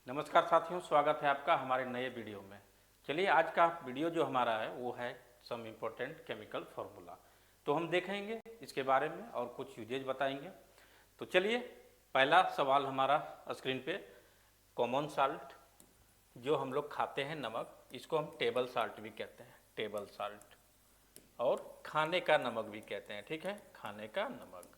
नमस्कार साथियों, स्वागत है आपका हमारे नए वीडियो में। चलिए, आज का वीडियो जो हमारा है वो है सम इम्पोर्टेंट केमिकल फार्मूला। तो हम देखेंगे इसके बारे में और कुछ यूजेज बताएंगे। तो चलिए, पहला सवाल हमारा स्क्रीन पे, कॉमन साल्ट जो हम लोग खाते हैं, नमक, इसको हम टेबल साल्ट भी कहते हैं, टेबल साल्ट। और खाने का नमक भी कहते हैं, ठीक है, खाने का नमक।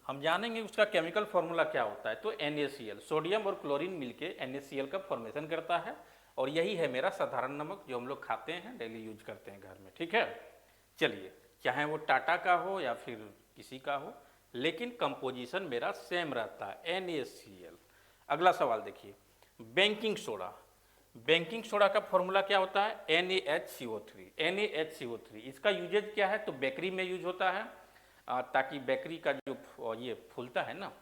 हम जानेंगे उसका केमिकल फार्मूला क्या होता है। तो NaCl, सोडियम और क्लोरीन मिलके NaCl का फॉर्मेशन करता है और यही है मेरा साधारण नमक जो हम लोग खाते हैं, डेली यूज करते हैं घर में, ठीक है। चलिए, चाहे वो टाटा का हो या फिर किसी का हो, लेकिन कंपोजिशन मेरा सेम रहता है, NaCl। अगला सवाल देखिए, बेकिंग सोडा। बेकिंग सोडा का फॉर्मूला क्या होता है? NaHCO3। NaHCO3 इसका यूजेज क्या है? तो बेकरी में यूज होता है, ताकि बेकरी का जो ये फूलता है ना,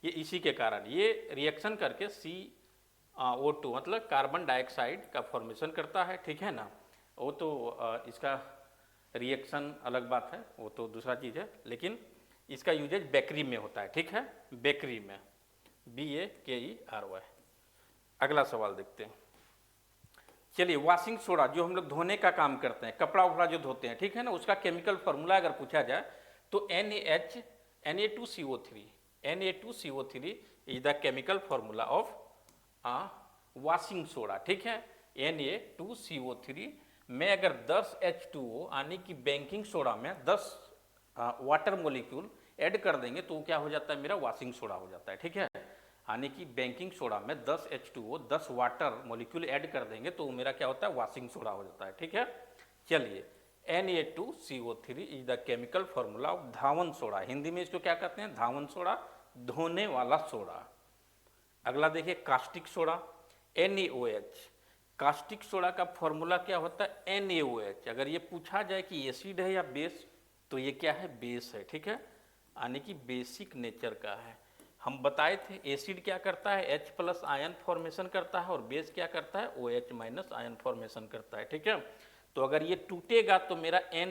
ये इसी के कारण ये रिएक्शन करके CO2 मतलब कार्बन डाइऑक्साइड का फॉर्मेशन करता है, ठीक है ना। वो तो इसका रिएक्शन अलग बात है, वो तो दूसरा चीज़ है, लेकिन इसका यूजेज बेकरी में होता है, ठीक है, बेकरी में, BAKERY। अगला सवाल देखते हैं। चलिए, वॉशिंग सोडा जो हम लोग धोने का काम करते हैं, कपड़ा उपड़ा जो धोते हैं, ठीक है ना, उसका केमिकल फार्मूला अगर पूछा जाए तो Na2CO3। Na2CO3 is the chemical formula of washing soda, ठीक है। Na2CO3 में अगर 10 H2O यानी कि बेकिंग सोडा में 10 वाटर मोलिक्यूल ऐड कर देंगे तो क्या हो जाता है? मेरा वॉशिंग सोडा हो जाता है, ठीक है। यानी कि बेकिंग सोडा में 10 H2O 10 वाटर मोलिक्यूल ऐड कर देंगे तो मेरा क्या होता है? वॉशिंग सोडा हो जाता है, ठीक है। चलिए, Na2CO3 is the chemical formula of Dhawan soda. Hindi में इसको क्या कहते हैं? धावन सोडा, धोने वाला सोडा। अगला देखिए, caustic soda, NaOH। Caustic soda का फॉर्मूला क्या होता है? NaOH। अगर ये पूछा जाए कि एसिड है या बेस, तो ये क्या है? बेस है, ठीक है, यानी कि बेसिक नेचर का है। हम बताए थे एसिड क्या करता है? H+ आयन फॉर्मेशन करता है और बेस क्या करता है? OH- आयन फॉर्मेशन करता है, ठीक है। तो अगर ये टूटेगा तो मेरा Na+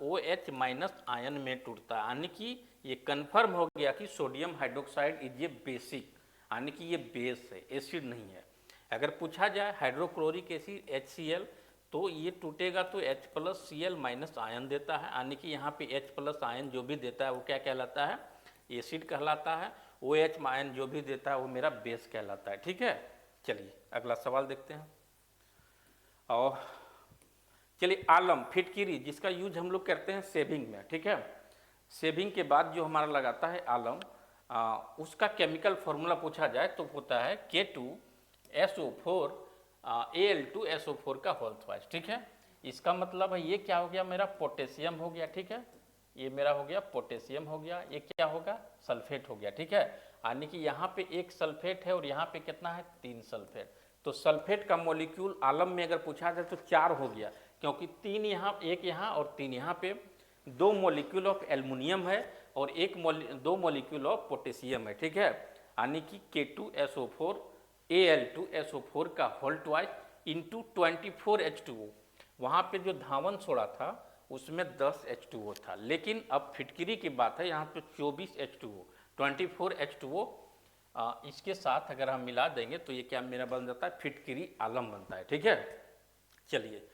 OH- आयन में टूटता है, यानी कि ये कंफर्म हो गया कि सोडियम हाइड्रोक्साइड इज ये बेसिक, यानी कि ये बेस है, एसिड नहीं है। अगर पूछा जाए हाइड्रोक्लोरिक एसिड HCl, तो ये टूटेगा तो H+Cl- आयन देता है, यानी कि यहाँ पे H+ आयन जो भी देता है वो क्या कहलाता है? एसिड कहलाता है। OH- आयन जो भी देता है वो मेरा बेस कहलाता है, ठीक है। चलिए, अगला सवाल देखते हैं। और चलिए, आलम, फिटकिरी, जिसका यूज हम लोग करते हैं सेविंग में, ठीक है। सेविंग के बाद जो हमारा लगाता है आलम, उसका केमिकल फार्मूला पूछा जाए तो होता है K2SO4 Al2SO4 का होल ट्वाइस, ठीक है। इसका मतलब है ये क्या हो गया? मेरा पोटेशियम हो गया, ठीक है। ये मेरा हो गया पोटेशियम हो गया, ये क्या होगा? सल्फेट हो गया, ठीक है। यानी कि यहाँ पे एक सल्फेट है और यहाँ पे कितना है? 3 सल्फेट। तो सल्फेट का मॉलिक्यूल आलम में अगर पूछा जाए तो 4 हो गया, क्योंकि 3 यहाँ, एक यहाँ और 3 यहाँ पे। 2 मॉलिक्यूल ऑफ एल्युमिनियम है और 2 मॉलिक्यूल ऑफ पोटेशियम है, ठीक है। यानी कि K2SO4 Al2SO4 का होल ट्वाइस इंटू 24 H2O। वहाँ पे जो धावन सोडा था उसमें 10 H2O था, लेकिन अब फिटकिरी की बात है, यहाँ पे 24 H2O, 24 H2O। इसके साथ अगर हम मिला देंगे तो ये क्या मेरा बन जाता है? फिटकिरी आलम बनता है, ठीक है। चलिए,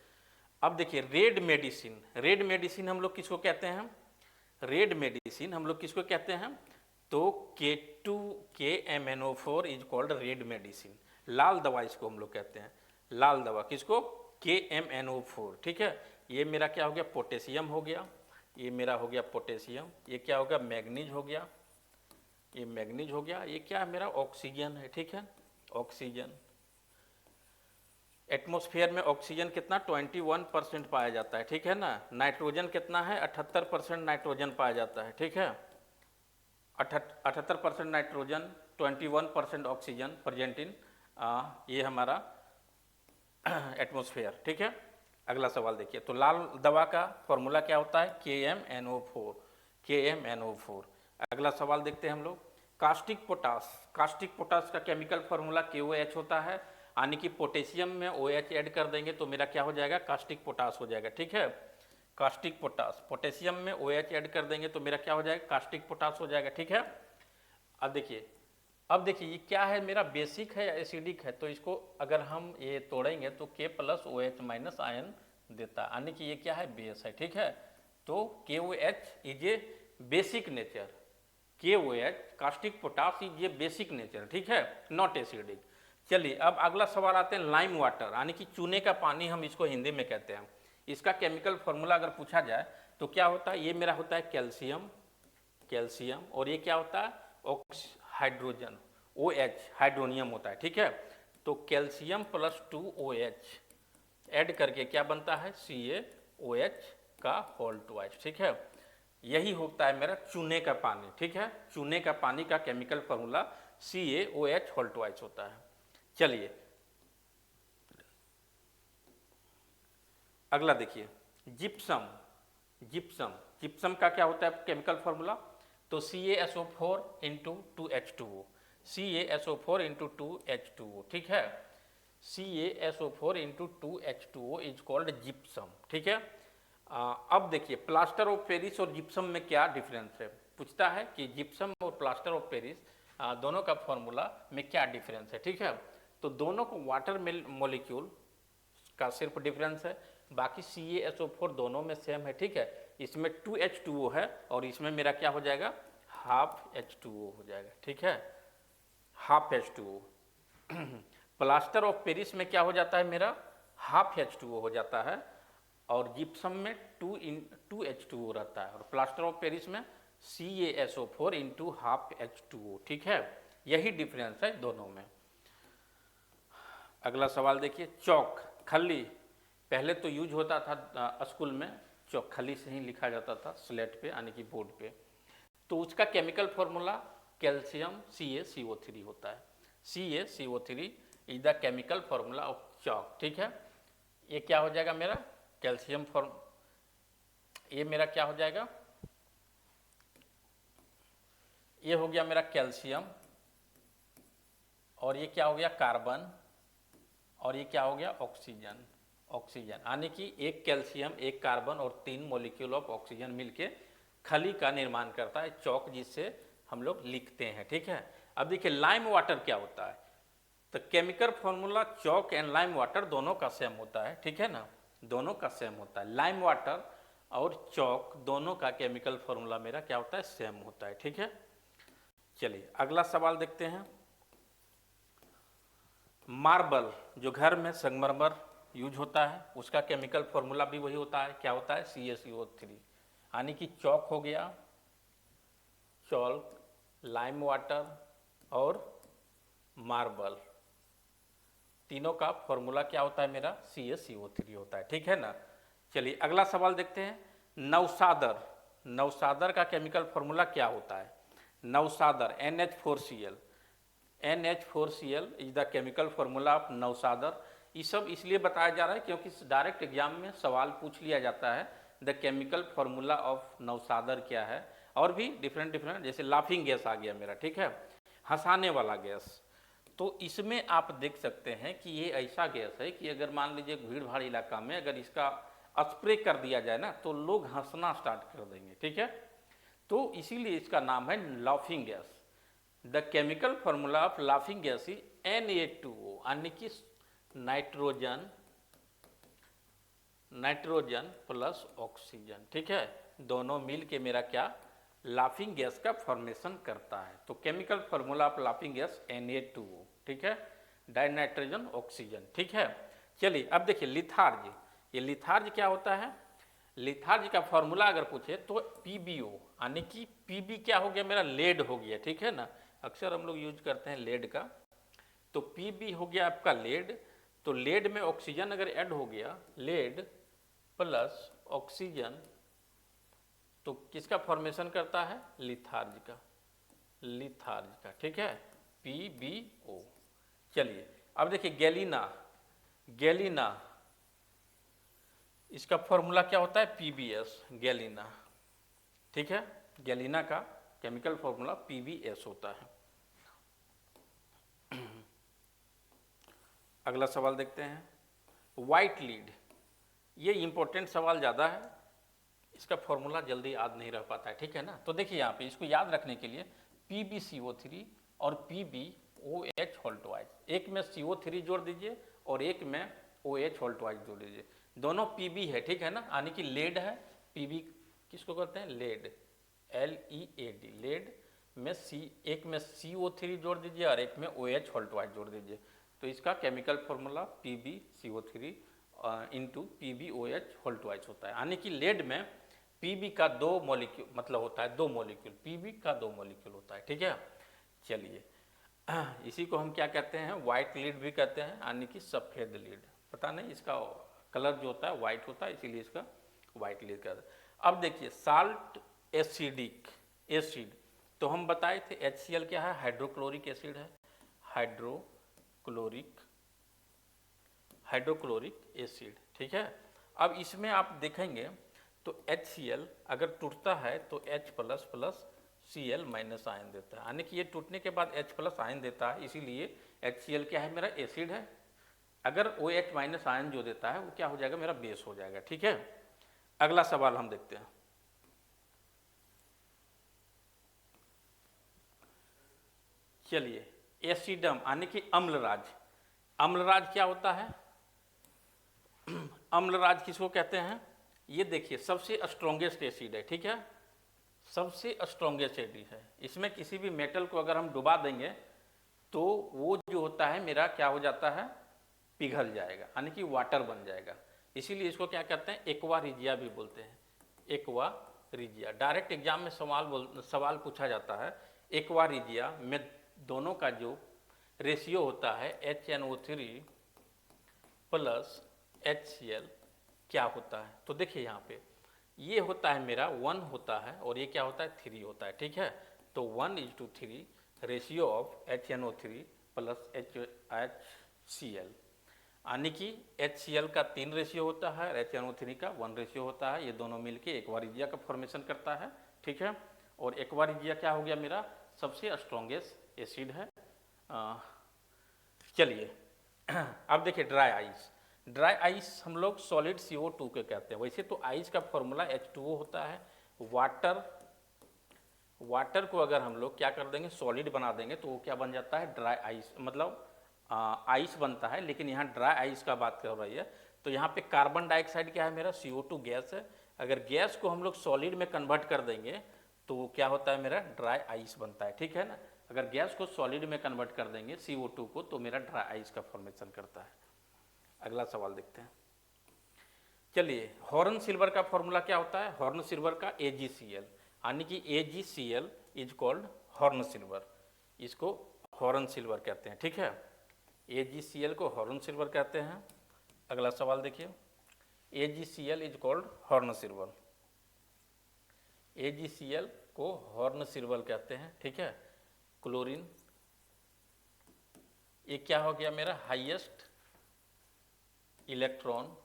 अब देखिए, रेड मेडिसिन। रेड मेडिसिन हम लोग किसको कहते हैं? रेड मेडिसिन हम लोग किसको कहते हैं? तो K2KMNO4 is called red medicine. लाल दवा इसको हम लोग कहते हैं, लाल दवा किसको? KMNO4, ठीक है। ये मेरा क्या हो गया? पोटेशियम हो गया, ये मेरा हो गया पोटेशियम। ये क्या हो गया? मैग्नीज हो गया, ये मैग्नीज हो गया। ये क्या है? मेरा ऑक्सीजन है, ठीक है, ऑक्सीजन। एटमॉस्फेयर में ऑक्सीजन कितना? 21% पाया जाता है, ठीक है ना। नाइट्रोजन कितना है? 78% नाइट्रोजन पाया जाता है, ठीक है। 78% नाइट्रोजन, 21% ऑक्सीजन प्रेजेंट इन ये हमारा एटमॉस्फेयर, ठीक है। अगला सवाल देखिए, तो लाल दवा का फॉर्मूला क्या होता है? KMNO4, KMNO4। अगला सवाल देखते हैं हम लोग, कास्टिक पोटास। कास्टिक पोटास का केमिकल फार्मूला KOH होता है, यानी कि पोटेशियम में OH ऐड कर देंगे तो मेरा क्या हो जाएगा? कास्टिक पोटास हो जाएगा, ठीक है। कास्टिक पोटास, पोटेशियम में OH ऐड कर देंगे तो मेरा क्या हो जाएगा? कास्टिक पोटास हो जाएगा, ठीक है। अब देखिए, अब देखिए ये क्या है, मेरा बेसिक है या एसिडिक है, तो इसको अगर हम ये तोड़ेंगे तो K plus OH minus ion देता है, यानी कि ये क्या है, बेस है। ठीक है, तो KOH is a basic nature, KOH caustic potash is a basic nature, ठीक है, नॉट एसिडिक। चलिए अब अगला सवाल आते हैं लाइम वाटर, यानी कि चूने का पानी हम इसको हिंदी में कहते हैं। इसका केमिकल फॉर्मूला अगर पूछा जाए तो क्या होता है, ये मेरा होता है कैल्शियम, कैल्शियम, और ये क्या होता है, हाइड्रोजन, OH हाइड्रोनियम होता है। ठीक है, तो कैल्शियम प्लस 2OH ऐड करके क्या बनता है, CaOH का होल ट्वाइस। ठीक है, यही होता है मेरा चूने का पानी। ठीक है, चूने का पानी का chemical formula CaOH whole twice होता है। चलिए अगला देखिए, जिप्सम, जिप्सम, जिप्सम का क्या होता है केमिकल फॉर्मूला, तो CaSO4 into 2H2O, CaSO4 into 2H2O। ठीक है, CaSO4 into 2H2O is called gypsum. ठीक है, अब देखिए प्लास्टर ऑफ पेरिस और जिप्सम में क्या डिफरेंस है, पूछता है कि जिप्सम और प्लास्टर ऑफ पेरिस दोनों का फॉर्मूला में क्या डिफरेंस है। ठीक है, तो दोनों को वाटर मॉलिक्यूल का सिर्फ डिफरेंस है, बाकी CaSO4 दोनों में सेम है। ठीक है, इसमें 2H2O है और इसमें मेरा क्या हो जाएगा, हाफ H2O हो जाएगा। ठीक है, half H2O। Plaster of Paris में क्या हो जाता है मेरा, हाफ H2O हो जाता है, और जिप्सम में 2H2O रहता है, और प्लास्टर ऑफ पेरिस में CaSO4 इंटू हाफ H2O। ठीक है, यही डिफरेंस है दोनों में। अगला सवाल देखिए, चौक, खली, पहले तो यूज होता था स्कूल में, चौक खली से ही लिखा जाता था स्लेट पे, यानी कि बोर्ड पे, तो उसका केमिकल फॉर्मूला कैल्शियम CaCO3 होता है। CaCO3 is the chemical formula of chalk. ठीक है, ये क्या हो जाएगा मेरा कैल्शियम फॉर्म, ये मेरा क्या हो जाएगा, ये हो गया मेरा कैल्शियम, और ये क्या हो गया कार्बन, और ये क्या हो गया ऑक्सीजन, ऑक्सीजन, यानी कि एक कैल्शियम, एक कार्बन और 3 मॉलिक्यूल ऑफ ऑक्सीजन मिलके खली का निर्माण करता है चौक, जिससे हम लोग लिखते हैं। ठीक है, अब देखिए लाइम वाटर क्या होता है, तो chemical formula chalk and lime water दोनों का सेम होता है। ठीक है ना, दोनों का सेम होता है, लाइम वाटर और चौक दोनों का केमिकल फॉर्मूला मेरा क्या होता है, सेम होता है। ठीक है, चलिए अगला सवाल देखते हैं, मार्बल जो घर में संगमरमर यूज होता है उसका केमिकल फॉर्मूला भी वही होता है, क्या होता है, CaCO3, यानी कि चौक हो गया, चौक, लाइम वाटर और मार्बल, तीनों का फॉर्मूला क्या होता है मेरा, CaCO3 होता है। ठीक है ना, चलिए अगला सवाल देखते हैं, नौसादर, नौसादर का केमिकल फॉर्मूला क्या होता है, नौसादर NH4Cl, NH4Cl is the chemical formula of नौसादर। ये सब इसलिए बताया जा रहा है क्योंकि डायरेक्ट एग्जाम में सवाल पूछ लिया जाता है द केमिकल फॉर्मूला ऑफ नौसादर क्या है, और भी डिफरेंट डिफरेंट, जैसे लाफिंग गैस आ गया मेरा, ठीक है, हंसाने वाला गैस, तो इसमें आप देख सकते हैं कि ये ऐसा गैस है कि अगर मान लीजिए भीड़ भाड़ इलाका में अगर इसका स्प्रे कर दिया जाए ना तो लोग हंसना स्टार्ट कर देंगे। ठीक है, तो इसीलिए इसका नाम है laughing gas. The chemical formula of laughing gas is Na2O, यानी कि नाइट्रोजन, नाइट्रोजन प्लस ऑक्सीजन। ठीक है, दोनों मिल के मेरा क्या लाफिंग गैस का फॉर्मेशन करता है। तो chemical formula of laughing gas Na2O। ठीक है, डाई नाइट्रोजन ऑक्सीजन। ठीक है, चलिए अब देखिए लिथार्ज, ये लिथार्ज क्या होता है, लिथार्ज का फॉर्मूला अगर पूछे तो PbO, यानी कि Pb क्या हो गया मेरा, लेड हो गया। ठीक है ना, अक्सर हम लोग यूज करते हैं लेड का, तो Pb हो गया आपका लेड, तो लेड में ऑक्सीजन अगर ऐड हो गया, लेड प्लस ऑक्सीजन, तो किसका फॉर्मेशन करता है, लिथार्ज का, लिथार्ज का। ठीक है, PbO। चलिए अब देखिए गैलीना, गैलीना इसका फॉर्मूला क्या होता है, PbS, गैलीना। ठीक है, गैलीना का केमिकल फॉर्मूला PbS होता है। अगला सवाल देखते हैं, व्हाइट लीड, ये इंपॉर्टेंट सवाल ज़्यादा है, इसका फॉर्मूला जल्दी याद नहीं रह पाता है। ठीक है ना, तो देखिए यहाँ पे इसको याद रखने के लिए PbCO3 और PbOH होल ट्वाइस, एक में CO3 जोड़ दीजिए और एक में OH होल ट्वाइस जोड़ दीजिए, दोनों Pb है, ठीक है ना, यानी कि लेड है। Pb किसको कहते हैं? लेड, LEAD, लेड में एक में CO3 जोड़ दीजिए और एक में OH होल ट्वाइस जोड़ दीजिए, तो इसका chemical formula PbCO3 into PbOH whole twice होता है। यानी कि लेड में Pb का 2 मॉलिक्यूल मतलब होता है 2 मॉलिक्यूल, Pb का 2 मॉलिक्यूल होता है, ठीक है। चलिए इसी को हम क्या कहते हैं? वाइट लीड भी कहते हैं, यानी कि सफ़ेद लीड। पता नहीं इसका कलर जो होता है वाइट होता है, इसीलिए इसका वाइट लीड कहते हैं। अब देखिए साल्ट एसिडिक एसिड, तो हम बताए थे HCl क्या है? हाइड्रोक्लोरिक एसिड है, हाइड्रोक्लोरिक एसिड, ठीक है। अब इसमें आप देखेंगे तो HCl अगर टूटता है तो H plus plus Cl minus ion देता है, यानी कि ये टूटने के बाद H प्लस आयन देता है, इसीलिए HCl क्या है? मेरा एसिड है। अगर OH माइनस आयन जो देता है वो क्या हो जाएगा? मेरा बेस हो जाएगा, ठीक है। अगला सवाल हम देखते हैं। चलिए एसिडम यानी कि अम्लराज, अम्लराज क्या होता है? अम्लराज किसको कहते हैं? ये देखिए सबसे स्ट्रॉन्गेस्ट एसिड है, ठीक है, सबसे स्ट्रॉन्गेस्ट एसिड है। इसमें किसी भी मेटल को अगर हम डुबा देंगे तो वो जो होता है मेरा क्या हो जाता है? पिघल जाएगा, यानी कि वाटर बन जाएगा। इसीलिए इसको क्या कहते हैं? एक्वा रिजिया भी बोलते हैं, एक्वा रिजिया। डायरेक्ट एग्जाम में सवाल पूछा जाता है एक्वा रिजिया में दोनों का जो रेशियो होता है HNO3 प्लस HCl क्या होता है? तो देखिए यहाँ पे ये होता है मेरा 1 होता है और ये क्या होता है? 3 होता है, ठीक है। तो 1:3 ratio of HNO3 plus HCl, यानी कि HCl का 3 रेशियो होता है और HNO3 का 1 रेशियो होता है। ये दोनों मिलके एक्वा रिजिया का फॉर्मेशन करता है, ठीक है। और एक्वा रिजिया क्या हो गया? मेरा सबसे स्ट्रॉन्गेस्ट एसिड है। चलिए अब देखिए ड्राई आइस, ड्राई आइस हम लोग सॉलिड CO2 के कहते हैं। वैसे तो आइस का फॉर्मूला H2O होता है। वाटर को अगर हम लोग क्या कर देंगे? सॉलिड बना देंगे तो वो क्या बन जाता है? ड्राई आइस, मतलब आइस बनता है। लेकिन यहाँ ड्राई आइस का बात कर रही है, तो यहाँ पे कार्बन डाइऑक्साइड क्या है? मेरा CO2 गैस है। अगर गैस को हम लोग सॉलिड में कन्वर्ट कर देंगे तो क्या होता है? मेरा ड्राई आइस बनता है, ठीक है ना। अगर गैस को सॉलिड में कन्वर्ट कर देंगे CO2 को, तो मेरा ड्राई आइस का फॉर्मेशन करता है। अगला सवाल देखते हैं। चलिए हॉर्न सिल्वर का फॉर्मूला क्या होता है? हॉर्न सिल्वर का AgCl, यानी कि AgCl is called horn silver, इसको हॉर्न सिल्वर कहते हैं, ठीक है। AgCl को हॉर्न सिल्वर कहते हैं। अगला सवाल देखिए, AgCl is called horn silver, AgCl को हॉर्न सिल्वर कहते हैं, ठीक है। क्लोरीन, ये क्या हो गया? मेरा हाईएस्ट इलेक्ट्रॉन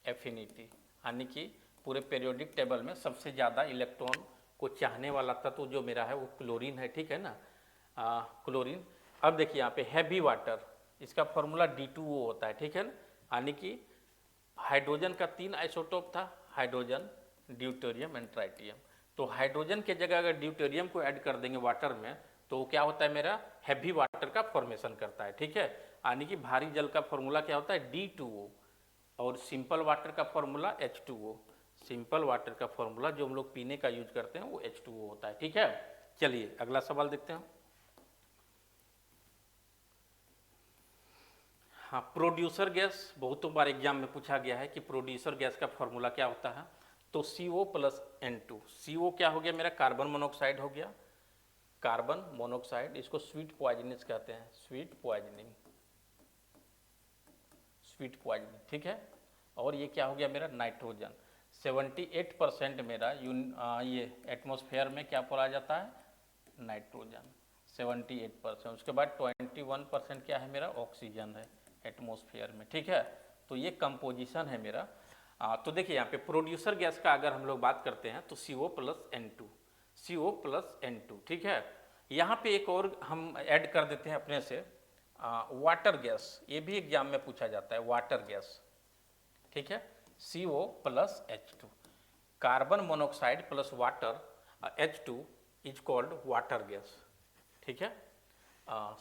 एफिनिटी, यानी कि पूरे पीरियोडिक टेबल में सबसे ज़्यादा इलेक्ट्रॉन को चाहने वाला तत्व जो मेरा है वो क्लोरीन है, ठीक है ना, क्लोरीन। अब देखिए यहाँ पे हैवी वाटर, इसका फॉर्मूला D2O होता है, ठीक है ना, यानी कि हाइड्रोजन का 3 आइसोटोप था, हाइड्रोजन, ड्यूटेरियम एंड ट्राइटियम। तो हाइड्रोजन के जगह अगर ड्यूटेरियम को ऐड कर देंगे वाटर में तो क्या होता है? मेरा हैवी वाटर का फॉर्मेशन करता है, ठीक है। यानी कि भारी जल का फॉर्मूला क्या होता है? D2O, और सिंपल वाटर का फॉर्मूला H2O। सिंपल वाटर का फॉर्मूला जो हम लोग पीने का यूज करते हैं वो H2O होता है, ठीक है। चलिए अगला सवाल देखते हैं। हाँ, प्रोड्यूसर गैस बहुतों बार एग्जाम में पूछा गया है कि प्रोड्यूसर गैस का फॉर्मूला क्या होता है? तो CO प्लस N2। CO क्या हो गया? मेरा कार्बन मोनोऑक्साइड हो गया, कार्बन मोनोऑक्साइड, इसको स्वीट पॉइजनस कहते हैं, स्वीट पॉइजनिंग, ठीक है। और ये क्या हो गया? मेरा नाइट्रोजन। 78% मेरा ये एटमॉस्फेयर में क्या पड़ा जाता है? नाइट्रोजन, 78%। उसके बाद 21% क्या है? मेरा ऑक्सीजन है एटमॉस्फेयर में, ठीक है। तो ये कंपोजिशन है मेरा। तो देखिए यहाँ पे प्रोड्यूसर गैस का अगर हम लोग बात करते हैं तो CO plus N2, CO plus N2, ठीक है। यहाँ पे एक और हम ऐड कर देते हैं अपने से, वाटर गैस, ये भी एग्जाम में पूछा जाता है, वाटर गैस, ठीक है। CO plus H2, carbon monoxide plus water H2 is called water gas, ठीक है।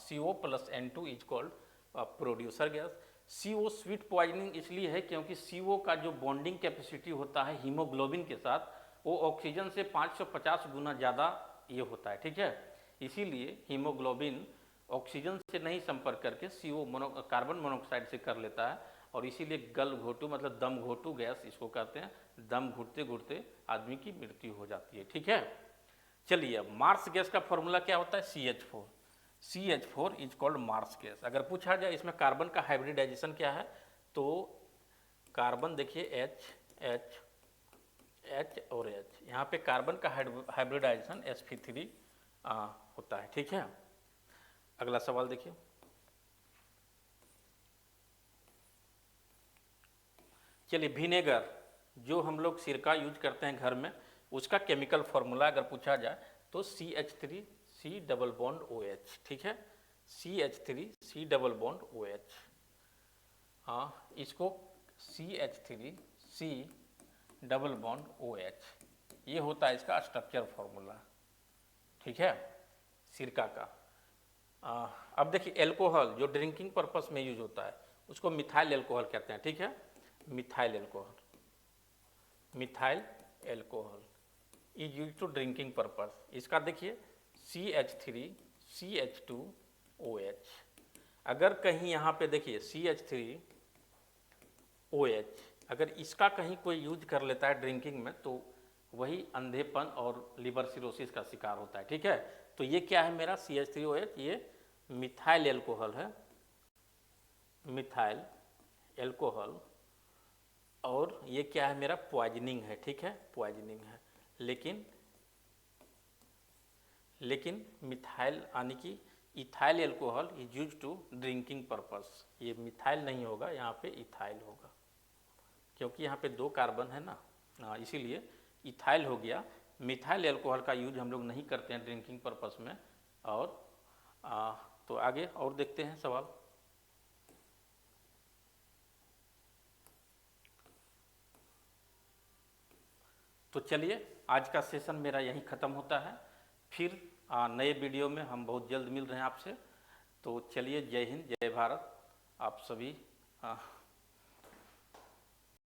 CO plus N2 is called producer gas. CO sweet poisoning इसलिए है क्योंकि CO का जो बॉन्डिंग कैपेसिटी होता है हीमोग्लोबिन के साथ वो ऑक्सीजन से 550 गुना ज़्यादा ये होता है, ठीक है। इसीलिए हीमोग्लोबिन ऑक्सीजन से नहीं संपर्क करके CO कार्बन मोनोऑक्साइड से कर लेता है और इसीलिए गल घोटू मतलब दम घोटू गैस इसको कहते हैं। दम घुटते घुटते आदमी की मृत्यु हो जाती है, ठीक है। चलिए अब मार्स गैस का फॉर्मूला क्या होता है, CH4। CH4 is called marsh gas. अगर पूछा जाए इसमें कार्बन का हाइब्रिडाइजेशन क्या है तो कार्बन देखिए H और H, यहाँ पे कार्बन का हाइब्रिडाइजेशन sp3 होता है, ठीक है। अगला सवाल देखिए, चलिए विनेगर जो हम लोग सिरका यूज करते हैं घर में उसका केमिकल फॉर्मूला अगर पूछा जाए तो CH3 C double bond OH, ठीक है। CH3 C double bond OH, हाँ इसको CH3 C double bond OH, ये होता है इसका स्ट्रक्चर फॉर्मूला, ठीक है, सिरका का। अब देखिए एल्कोहल जो ड्रिंकिंग पर्पस में यूज होता है उसको मिथाइल एल्कोहल कहते हैं, ठीक है। Methyl alcohol is use to drinking purpose. इसका देखिए CH3 CH2OH। अगर कहीं यहाँ पे देखिए CH3OH अगर इसका कहीं कोई यूज कर लेता है ड्रिंकिंग में तो वही अंधेपन और लिवर सिरोसिस का शिकार होता है, ठीक है। तो ये क्या है मेरा CH3OH, ये मिथाइल एल्कोहल है, मिथाइल एल्कोहल, और ये क्या है मेरा पॉइजनिंग है, ठीक है, पॉइजनिंग है। लेकिन मिथाइल यानी कि ethyl alcohol is use to drinking purpose, ये मिथाइल नहीं होगा, यहाँ पे इथाइल होगा क्योंकि यहाँ पे 2 कार्बन है ना, इसीलिए इथाइल हो गया। मिथाइल एल्कोहल का यूज हम लोग नहीं करते हैं ड्रिंकिंग पर्पस में। और तो आगे और देखते हैं सवाल। तो चलिए आज का सेशन मेरा यहीं ख़त्म होता है, फिर नए वीडियो में हम बहुत जल्द मिल रहे हैं आपसे। तो चलिए जय हिंद जय भारत, आप सभी